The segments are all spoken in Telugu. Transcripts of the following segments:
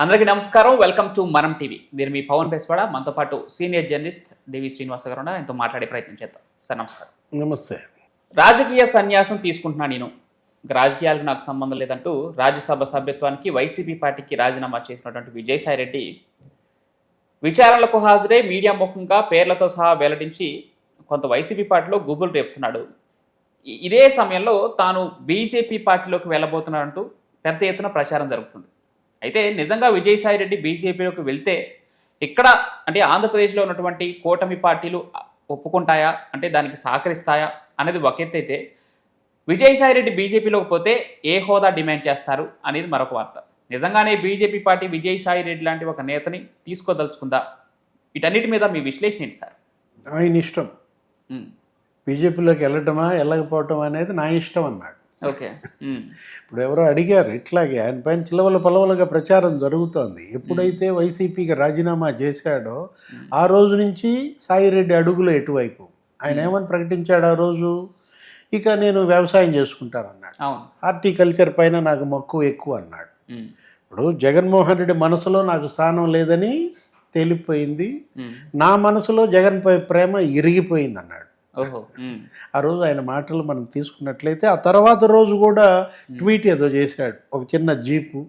అందరికీ నమస్కారం. వెల్కమ్ టు మనం టీవీ. నేను మీ పవన్ బెస్వాడ. మనతో పాటు సీనియర్ జర్నలిస్ట్ డివి శ్రీనివాస గారు ఉన్నారు. ఆయనతో మాట్లాడే ప్రయత్నం చేద్దాం. సార్ నమస్కారం. నమస్తే. రాజకీయ సన్యాసం తీసుకుంటున్నా నేను, ఇంకా రాజకీయాలకు నాకు సంబంధం లేదంటూ రాజ్యసభ సభ్యత్వానికి వైసీపీ పార్టీకి రాజీనామా చేసినటువంటి విజయసాయి రెడ్డి విచారణలకు హాజరై మీడియా ముఖంగా పేర్లతో సహా వెల్లడించి కొంత వైసీపీ పార్టీలో గుబులు రేపుతున్నాడు. ఇదే సమయంలో తాను బీజేపీ పార్టీలోకి వెళ్ళబోతున్నాడంటూ పెద్ద ఎత్తున ప్రచారం జరుగుతుంది. అయితే నిజంగా విజయసాయి రెడ్డి బీజేపీలోకి వెళ్తే ఇక్కడ అంటే ఆంధ్రప్రదేశ్లో ఉన్నటువంటి కూటమి పార్టీలు ఒప్పుకుంటాయా, అంటే దానికి సహకరిస్తాయా అనేది ఒక ఎత్తు అయితే, విజయసాయి రెడ్డి బీజేపీలోకి పోతే ఏ హోదా డిమాండ్ చేస్తారు అనేది మరొక వార్త. నిజంగానే బీజేపీ పార్టీ విజయసాయి రెడ్డి లాంటి ఒక నేతని తీసుకోదలుచుకుందా? వీటన్నిటి మీద మీ విశ్లేషణ ఏంటి సార్? ఆయన ఇష్టం. బీజేపీలోకి వెళ్ళటమా వెళ్ళకపోవటం అనేది నా ఇష్టం అన్నాడు. ఓకే. ఇప్పుడు ఎవరో అడిగారు ఇట్లాగే, ఆయన పైన చిలవల పలవలుగా ప్రచారం జరుగుతోంది. ఎప్పుడైతే వైసీపీకి రాజీనామా చేశాడో ఆ రోజు నుంచి సాయిరెడ్డి అడుగులు ఎటువైపు. ఆయన ఏమని ప్రకటించాడు ఆ రోజు? ఇక నేను వ్యవసాయం చేసుకుంటానన్నాడు. హార్టికల్చర్ పైన నాకు మక్కువ ఎక్కువ అన్నాడు. ఇప్పుడు జగన్మోహన్ రెడ్డి మనసులో నాకు స్థానం లేదని తేలిపోయింది, నా మనసులో జగన్ పై ప్రేమ ఇరిగిపోయింది అన్నాడు. ఆ రోజు ఆయన మాటలు మనం తీసుకున్నట్లయితే ఆ తర్వాత రోజు కూడా ట్వీట్ ఏదో చేశాడు. ఒక చిన్న జీపు,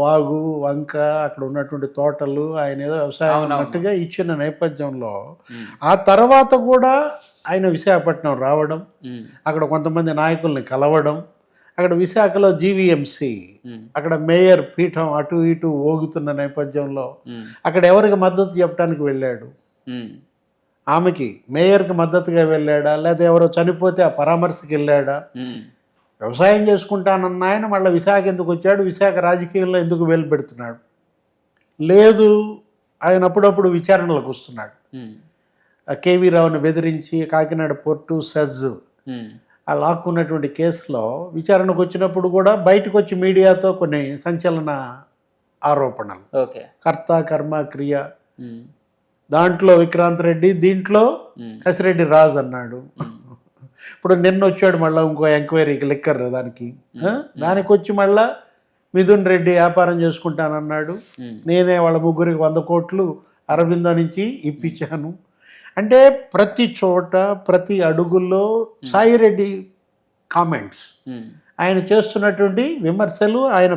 వాగు వంక, అక్కడ ఉన్నటువంటి తోటలు, ఆయన ఏదో వ్యవసాయం అన్నట్టుగా ఇచ్చిన నేపథ్యంలో ఆ తర్వాత కూడా ఆయన విశాఖపట్నం రావడం, అక్కడ కొంతమంది నాయకుల్ని కలవడం, అక్కడ విశాఖలో జీవీఎంసీ అక్కడ మేయర్ పీఠం అటు ఇటు ఊగుతున్న నేపథ్యంలో అక్కడ ఎవరికి మద్దతు చెప్పడానికి వెళ్ళాడు? ఆమెకి మేయర్కి మద్దతుగా వెళ్ళాడా, లేదా ఎవరో చనిపోతే ఆ పరామర్శకి వెళ్ళాడా? వ్యవసాయం చేసుకుంటానన్న ఆయన మళ్ళీ విశాఖ ఎందుకు వచ్చాడు? విశాఖ రాజకీయాల్లో ఎందుకు వేలు పెడుతున్నాడు? లేదు, ఆయన అప్పుడప్పుడు విచారణలకు వస్తున్నాడు. కేవీ రావుని బెదిరించి కాకినాడ పోర్టు సెజ్ ఆ లాక్కున్నటువంటి కేసులో విచారణకు వచ్చినప్పుడు కూడా బయటకు వచ్చి మీడియాతో కొన్ని సంచలన ఆరోపణలు, కర్త కర్మ క్రియ, దాంట్లో విక్రాంత్ రెడ్డి, దీంట్లో కసిరెడ్డి రాజు అన్నాడు. ఇప్పుడు నిన్న వచ్చాడు మళ్ళీ ఇంకో ఎంక్వైరీకి, లిక్కర్ దానికి వచ్చి మళ్ళా మిథున్ రెడ్డి వ్యాపారం చేసుకుంటానన్నాడు. నేనే వాళ్ళ ముగ్గురికి 100 కోట్లు అరవిందో నుంచి ఇప్పించాను. అంటే ప్రతి చోట ప్రతి అడుగుల్లో సాయిరెడ్డి కామెంట్స్, ఆయన చేస్తున్నటువంటి విమర్శలు, ఆయన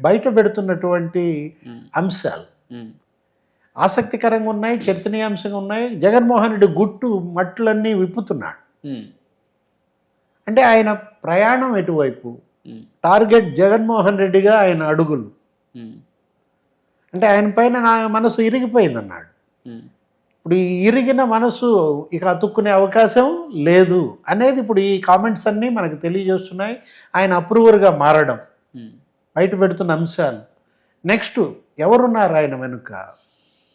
బయట పెడుతున్నటువంటి అంశాలు ఆసక్తికరంగా ఉన్నాయి, చర్చనీయాంశంగా ఉన్నాయి. జగన్మోహన్ రెడ్డి గుట్టు మట్టులన్నీ విప్పుతున్నాడు. అంటే ఆయన ప్రయాణం ఎటువైపు, టార్గెట్ జగన్మోహన్ రెడ్డిగా ఆయన అడుగులు. అంటే ఆయన పైన నా మనసు ఇరిగిపోయిందన్నాడు. ఇప్పుడు ఈ ఇరిగిన మనసు ఇక అతుక్కునే అవకాశం లేదు అనేది ఇప్పుడు ఈ కామెంట్స్ అన్నీ మనకు తెలియజేస్తున్నాయి. ఆయన అప్రూవర్గా మారడం, బయట పెడుతున్న అంశాలు. నెక్స్ట్ ఎవరున్నారు ఆయన వెనుక,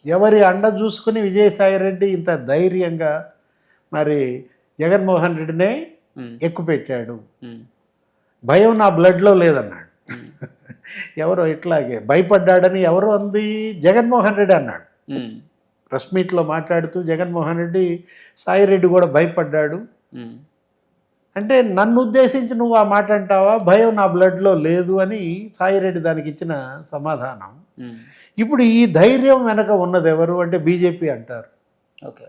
ఎవరి అండ చూసుకుని విజయసాయి రెడ్డి ఇంత ధైర్యంగా మరి జగన్మోహన్ రెడ్డినే ఎక్కుపెట్టాడు? భయం నా బ్లడ్లో లేదన్నాడు. ఎవరో ఇట్లాగే భయపడ్డాడని ఎవరో అంది, జగన్మోహన్ రెడ్డి అన్నాడు. ప్రెస్ మీట్లో మాట్లాడుతూ జగన్మోహన్ రెడ్డి, సాయిరెడ్డి కూడా భయపడ్డాడు. అంటే నన్ను ఉద్దేశించి నువ్వు ఆ మాట అంటావా? భయం నా బ్లడ్లో లేదు అని సాయిరెడ్డి దానికి ఇచ్చిన సమాధానం. ఇప్పుడు ఈ ధైర్యం వెనక ఉన్నది ఎవరు అంటే బీజేపీ అంటారు.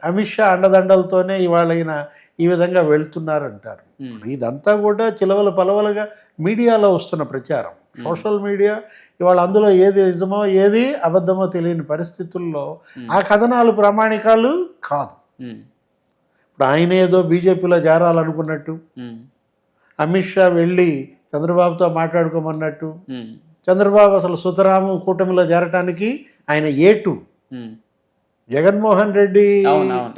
అమిత్ షా అండదండలతోనే ఇవాళ ఈయన ఈ విధంగా వెళ్తున్నారంటారు. ఇదంతా కూడా చిలవల పలవలుగా మీడియాలో వస్తున్న ప్రచారం, సోషల్ మీడియా ఇవాళ అందులో ఏది నిజమో ఏది అబద్ధమో తెలియని పరిస్థితుల్లో ఆ కథనాలు ప్రామాణికాలు కాదు. ఇప్పుడు ఆయన ఏదో బీజేపీలో చేరాలనుకున్నట్టు, అమిత్ షా వెళ్ళి చంద్రబాబుతో మాట్లాడుకోమన్నట్టు, చంద్రబాబు అసలు సుతరాము కూటమిలో చేరటానికి ఆయన ఏటు, జగన్మోహన్ రెడ్డి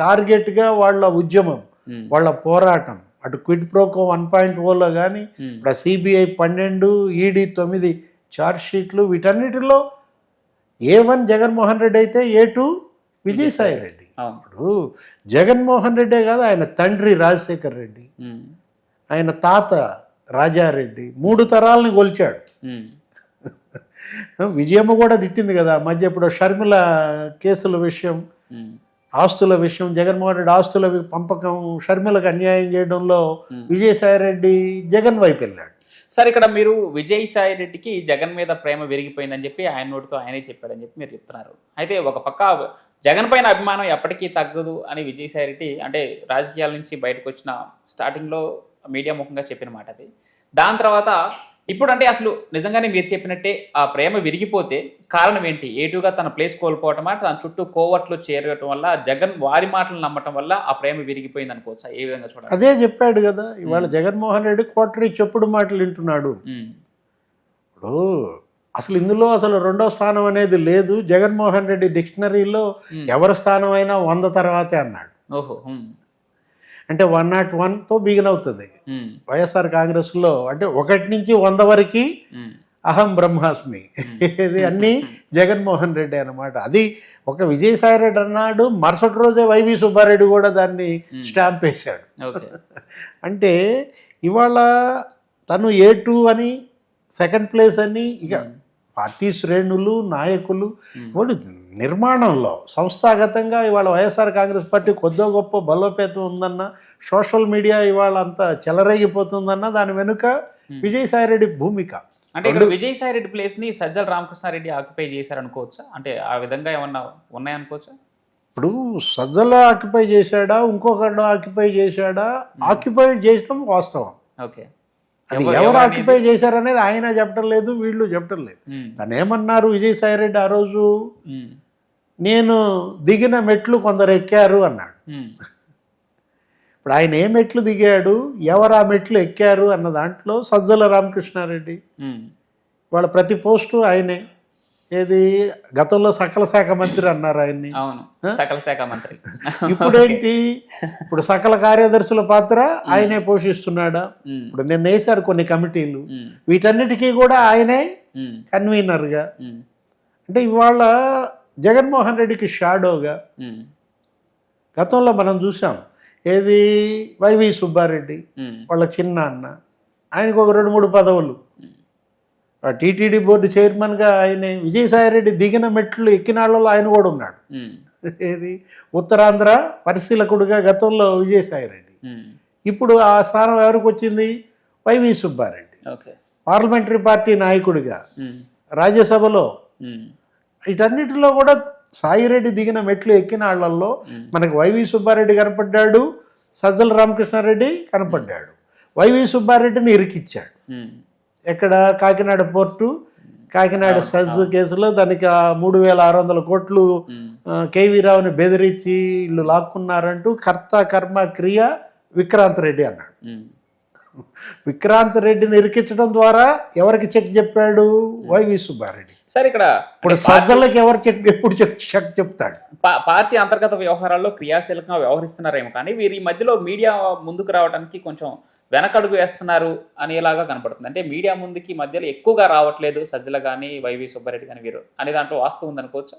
టార్గెట్గా వాళ్ళ ఉద్యమం, వాళ్ళ పోరాటం, అటు క్విడ్ ప్రోకో 1.0లో కానీ, ఇప్పుడు సిబిఐ 12, ఈడీ 9 ఛార్జ్ షీట్లు, వీటన్నిటిలో A1 జగన్మోహన్ రెడ్డి అయితే A2 విజయసాయి రెడ్డి. ఇప్పుడు జగన్మోహన్ రెడ్డే కాదు, ఆయన తండ్రి రాజశేఖర్ రెడ్డి, ఆయన తాత రాజారెడ్డి, 3 తరాలని కొలిచాడు. విజయమ్మ కూడా తిట్టింది కదా మధ్య, ఇప్పుడు షర్మిల కేసుల విషయం, ఆస్తుల విషయం, జగన్మోహన్ రెడ్డి ఆస్తుల పంపకం, షర్మిలకు అన్యాయం చేయడంలో విజయసాయి రెడ్డి జగన్ వైపు వెళ్ళాడు. సార్ ఇక్కడ మీరు విజయసాయి రెడ్డికి జగన్ మీద ప్రేమ విరిగిపోయిందని చెప్పి ఆయన నోటితో ఆయనే చెప్పాడని చెప్పి మీరు చెప్తున్నారు. అయితే ఒక పక్క జగన్ పైన అభిమానం ఎప్పటికీ తగ్గదు అని విజయసాయి రెడ్డి అంటే రాజకీయాల నుంచి బయటకు వచ్చిన స్టార్టింగ్లో మీడియా ముఖంగా చెప్పిన మాట అది. దాని తర్వాత ఇప్పుడు అంటే అసలు నిజంగానే మీరు చెప్పినట్టే ఆ ప్రేమ విరిగిపోతే కారణం ఏంటి? ఏటుగా తన ప్లేస్ కోల్పోవటమా, తన చుట్టూ కోవట్లు చేరటం వల్ల, జగన్ వారి మాటలు నమ్మటం వల్ల ఆ ప్రేమ విరిగిపోయింది అనుకోవచ్చా? ఏ విధంగా చూడాలి? అదే చెప్పాడు కదా, ఇవాళ జగన్మోహన్ రెడ్డి కోటరీ చెప్పుడు మాటలు వింటున్నాడు. ఇప్పుడు అసలు ఇందులో అసలు రెండో స్థానం అనేది లేదు. జగన్మోహన్ రెడ్డి డిక్షనరీలో ఎవరి స్థానం అయినా 100 తర్వాతే అన్నాడు. ఓహో, అంటే 101తో బిగిన్ అవుతుంది. వైఎస్ఆర్ కాంగ్రెస్లో అంటే 1 నుంచి 100 వరకు అహం బ్రహ్మాస్మి, ఇది అన్నీ జగన్మోహన్ రెడ్డి అన్నమాట. అది ఒక విజయసాయి రెడ్డి అన్నాడు, మరుసటి రోజే వైవి సుబ్బారెడ్డి కూడా దాన్ని స్టాంప్ వేశాడు. అంటే ఇవాళ తను A2 అని, సెకండ్ ప్లేస్ అని, ఇక పార్టీ శ్రేణులు నాయకులు వాళ్ళు నిర్మాణంలో సంస్థాగతంగా ఇవాళ వైఎస్ఆర్ కాంగ్రెస్ పార్టీ కొద్దో గొప్ప బలోపేతం ఉందన్న, సోషల్ మీడియా ఇవాళ అంతా చెలరేగిపోతుందన్న దాని వెనుక విజయసాయిరెడ్డి భూమిక. అంటే ఇక్కడ విజయసాయిరెడ్డి ప్లేస్ ని సజ్జల రామకృష్ణారెడ్డి ఆక్యుపై చేశారనుకోవచ్చా? అంటే ఆ విధంగా ఏమన్నా ఉన్నాయనుకోవచ్చా? ఇప్పుడు సజ్జల ఆక్యుపై చేశాడా, ఇంకొకళ్ళు ఆక్యుపై చేశాడా? ఆక్యుపై చేయడం వాస్తవం. ఓకే, అది ఎవరు ఆక్యుపై చేశారనేది ఆయన చెప్పడం లేదు, వీళ్ళు చెప్పడం లేదు. తను ఏమన్నారు విజయసాయిరెడ్డి ఆ రోజు, నేను దిగిన మెట్లు కొందరు ఎక్కారు అన్నాడు. ఇప్పుడు ఆయన ఏ మెట్లు దిగాడు, ఎవరు ఆ మెట్లు ఎక్కారు అన్న దాంట్లో సజ్జల రామకృష్ణారెడ్డి. వాళ్ళ ప్రతి పోస్టు ఆయనే. ఏది గతంలో సకల శాఖ మంత్రి అన్నారు ఆయన్ని. సకల శాఖ మంత్రి. ఇప్పుడేంటి, ఇప్పుడు సకల కార్యదర్శుల పాత్ర ఆయనే పోషిస్తున్నాడా? ఇప్పుడు నిన్న వేశారు కొన్ని కమిటీలు, వీటన్నిటికీ కూడా ఆయనే కన్వీనర్గా. అంటే ఇవాళ జగన్మోహన్ రెడ్డికి షాడోగా గతంలో మనం చూసాం. ఏది వైవి సుబ్బారెడ్డి వాళ్ళ చిన్న అన్న, ఆయనకు ఒక 2-3 పదవులు. టీటీడీ బోర్డు చైర్మన్గా ఆయనే. విజయసాయిరెడ్డి దిగిన మెట్లు ఎక్కిన వాళ్ళలో ఆయన కూడా ఉన్నాడు. ఏది ఉత్తరాంధ్ర పరిశీలకుడుగా గతంలో విజయసాయిరెడ్డి. ఇప్పుడు ఆ స్థానం ఎవరికి వచ్చింది? వైవి సుబ్బారెడ్డి. పార్లమెంటరీ పార్టీ నాయకుడిగా రాజ్యసభలో. వీటన్నిటిలో కూడా సాయిరెడ్డి దిగిన మెట్లు ఎక్కిన వాళ్ళల్లో మనకు వైవి సుబ్బారెడ్డి కనపడ్డాడు, సజ్జల రామకృష్ణారెడ్డి కనపడ్డాడు. వైవి సుబ్బారెడ్డిని ఇరికిచ్చాడు. ఎక్కడ? కాకినాడ పోర్టు, కాకినాడ సజ్ కేసులో దానికి 3600 కోట్లు కేవీ రావుని బెదిరించి వీళ్ళు లాక్కున్నారంటూ కర్త కర్మ క్రియ విక్రాంత్ రెడ్డి అన్నాడు. విక్రాంత్ రెడ్డిని ఇరికించడం ద్వారా ఎవరికి చెక్ చెప్పాడు? వైవి సుబ్బారెడ్డి. సార్ ఇక్కడ ఇప్పుడు సజ్జలకి ఎవరు చెక్ ఎప్పుడు చెక్ చెప్తాడు? పార్టీ అంతర్గత వ్యవహారాల్లో క్రియాశీలకంగా వ్యవహరిస్తున్నారేమో, కానీ వీరి మధ్యలో మీడియా ముందుకు రావడానికి కొంచెం వెనకడుగు వేస్తున్నారు అనేలాగా కనపడుతుంది. అంటే మీడియా ముందుకి మధ్యలో ఎక్కువగా రావట్లేదు సజ్జల కానీ వైవి సుబ్బారెడ్డి కానీ వీరు అనే దాంట్లో వాస్తవం ఉందనుకోవచ్చు.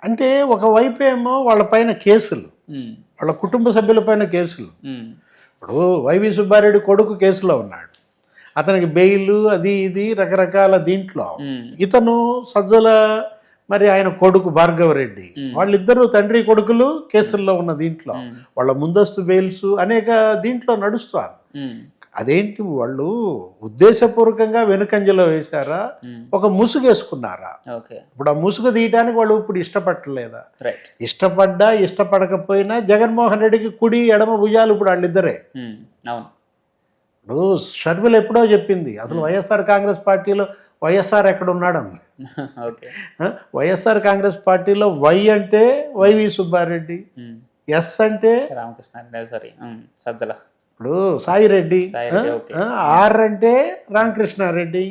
అంటే ఒకవైపు ఏమో వాళ్ళ పైన కేసులు, వాళ్ళ కుటుంబ సభ్యుల పైన కేసులు. ఇప్పుడు వైవి సుబ్బారెడ్డి కొడుకు కేసులో ఉన్నాడు, అతనికి బెయిల్ అది ఇది రకరకాల దీంట్లో. ఇతను సజ్జల మరి ఆయన కొడుకు భార్గవరెడ్డి, వాళ్ళిద్దరూ తండ్రి కొడుకులు కేసుల్లో ఉన్న దీంట్లో వాళ్ళ ముందస్తు బెయిల్స్ అనేక దీంట్లో నడుస్తారు. అదేంటి, వాళ్ళు ఉద్దేశపూర్వకంగా వెనుకంజలో వేశారా, ఒక ముసుగు వేసుకున్నారా? ఇప్పుడు ఆ ముసుగు తీయటానికి వాళ్ళు ఇప్పుడు ఇష్టపడలేదా? ఇష్టపడ్డా ఇష్టపడకపోయినా జగన్మోహన్ రెడ్డికి కుడి ఎడమ భుజాలు ఇప్పుడు వాళ్ళిద్దరే. ఇప్పుడు షర్మిల ఎప్పుడో చెప్పింది, అసలు వైఎస్ఆర్ కాంగ్రెస్ పార్టీలో వైఎస్ఆర్ ఎక్కడ ఉన్నాడని. వైఎస్ఆర్ కాంగ్రెస్ పార్టీలో వై అంటే వైవి సుబ్బారెడ్డి, ఎస్ అంటే సజ్జల, ఇప్పుడు సాయిరెడ్డి, ఆర్ అంటే రామకృష్ణారెడ్డి,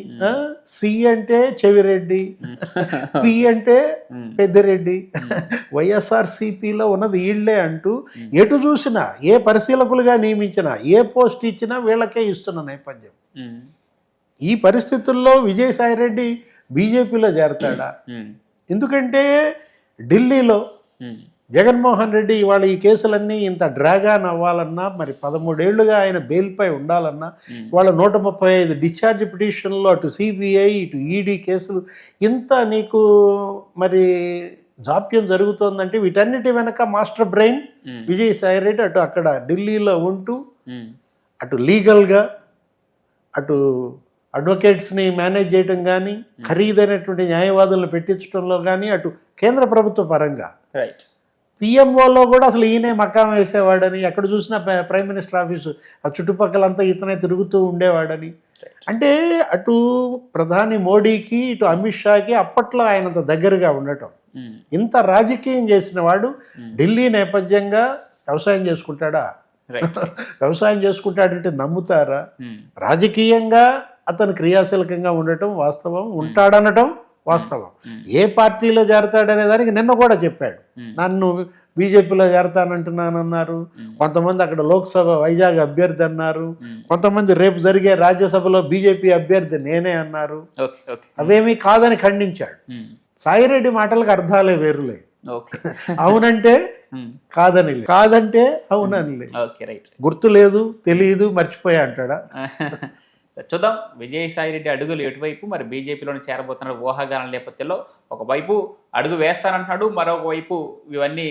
సి అంటే చెవిరెడ్డి, పి అంటే పెద్దిరెడ్డి. వైఎస్ఆర్సీపీలో ఉన్నది వీళ్లే అంటూ ఎటు చూసినా ఏ పరిశీలకులుగా నియమించినా ఏ పోస్ట్ ఇచ్చినా వీళ్ళకే ఇస్తున్న నేపథ్యం. ఈ పరిస్థితుల్లో విజయసాయిరెడ్డి బీజేపీలో చేరతాడా? ఎందుకంటే ఢిల్లీలో జగన్మోహన్ రెడ్డి ఇవాళ ఈ కేసులన్నీ ఇంత డ్రాగాన్ అవ్వాలన్నా, మరి 13 ఏళ్లుగా ఆయన బెయిల్పై ఉండాలన్నా, వాళ్ళ 135 డిశ్చార్జ్ పిటిషన్లో అటు సిబిఐ ఇటు ఈడీ కేసులు ఇంత నీకు మరి జాప్యం జరుగుతోందంటే వీటన్నిటి వెనక మాస్టర్ బ్రెయిన్ విజయసాయిరెడ్డి. అటు అక్కడ ఢిల్లీలో ఉంటూ అటు లీగల్గా అటు అడ్వకేట్స్ని మేనేజ్ చేయడం కానీ, ఖరీదైనటువంటి న్యాయవాదులను పెట్టించడంలో కానీ, అటు కేంద్ర ప్రభుత్వ పరంగా రైట్. పిఎంఓలో కూడా అసలు ఈయనే మకాం వేసేవాడని, ఎక్కడ చూసినా ప్రైమ్ మినిస్టర్ ఆఫీసు ఆ చుట్టుపక్కలంతా ఇతనే తిరుగుతూ ఉండేవాడని. అంటే అటు ప్రధాని మోడీకి, ఇటు అమిత్ షాకి అప్పట్లో ఆయనంత దగ్గరగా ఉండటం. ఇంత రాజకీయం చేసిన వాడు ఢిల్లీ నేపథ్యంగా వ్యవసాయం చేసుకుంటాడా? వ్యవసాయం చేసుకుంటాడంటే నమ్ముతారా? రాజకీయంగా అతను క్రియాశీలకంగా ఉండటం వాస్తవం, ఉంటాడనటం వాస్తవం. ఏ పార్టీలో చేరతాడనే దానికి నిన్న కూడా చెప్పాడు. నన్ను బీజేపీలో చేరతానంటున్నానన్నారు. కొంతమంది అక్కడ లోక్సభ వైజాగ్ అభ్యర్థి అన్నారు. కొంతమంది రేపు జరిగే రాజ్యసభలో బీజేపీ అభ్యర్థి నేనే అన్నారు. అవేమీ కాదని ఖండించాడు. సాయిరెడ్డి మాటలకు అర్థాలే వేరులే. అవునంటే కాదని, కాదంటే అవునని. గుర్తు లేదు, తెలియదు, మర్చిపోయా అంటాడా? చూద్దాం విజయసాయిరెడ్డి అడుగులు ఎటువైపు. మరి బీజేపీలోనే చేరబోతున్నాడు ఊహాగానం నేపథ్యంలో ఒకవైపు అడుగు వేస్తానంటున్నాడు, మరొక వైపు ఇవన్నీ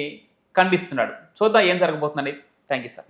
ఖండిస్తున్నాడు. చూద్దాం ఏం జరగబోతుందని. Thank you sir.